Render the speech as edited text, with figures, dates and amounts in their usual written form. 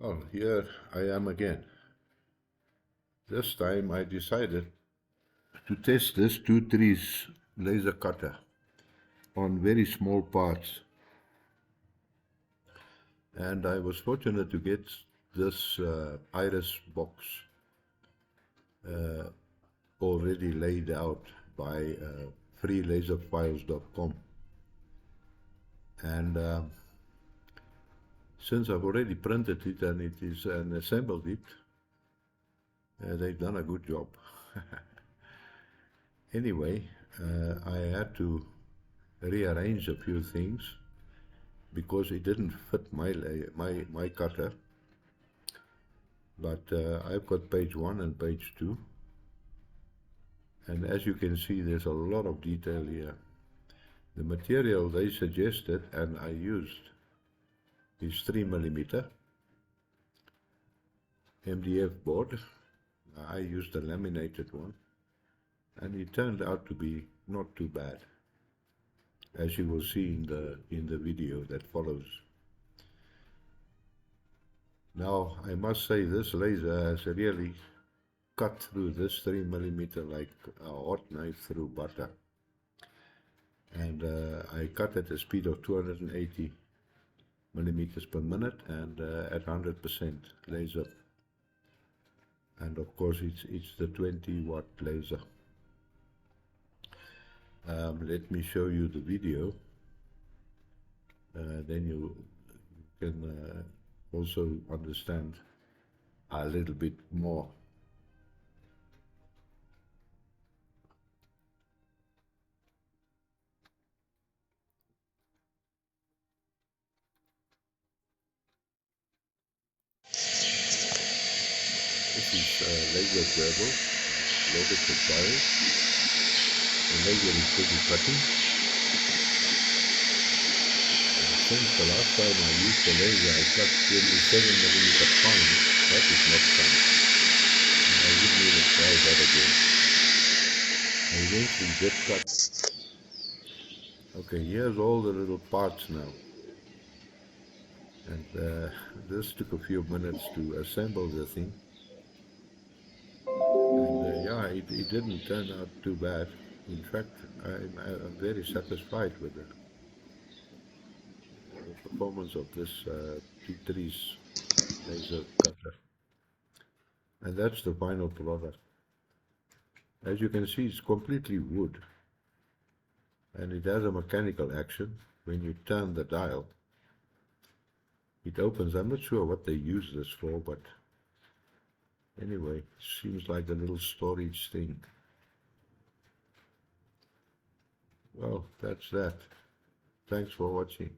Well, here I am again. This time I decided to test this 2-3 laser cutter on very small parts, and I was fortunate to get this iris box already laid out by freelaserfiles.com, and since I've already printed it and it is and assembled it, they've done a good job. Anyway, I had to rearrange a few things because it didn't fit my cutter. But I've got page 1 and page 2, and as you can see, there's a lot of detail here. The material they suggested and I used is 3mm MDF board. I used a laminated one, and it turned out to be not too bad, as you will see in the video that follows. Now I must say this laser has really cut through this 3mm like a hot knife through butter, and I cut at a speed of 280 millimeters per minute and at 100% laser, and of course it's the 20-watt laser. Let me show you the video, then you can also understand a little bit more. This is laser gravel loaded with wires. The laser is busy cutting. Since the last time I used the laser, I cut 27mm fine. That is not fun. I wouldn't even try that again. I eventually did cut. Okay, here's all the little parts now. And this took a few minutes to assemble the thing. And yeah, it didn't turn out too bad. In fact, I'm very satisfied with the performance of this T3 laser cutter. And that's the final product. As you can see, it's completely wood, and it has a mechanical action. When you turn the dial, it opens. I'm not sure what they use this for, but anyway, it seems like a little storage thing. Well, that's that. Thanks for watching.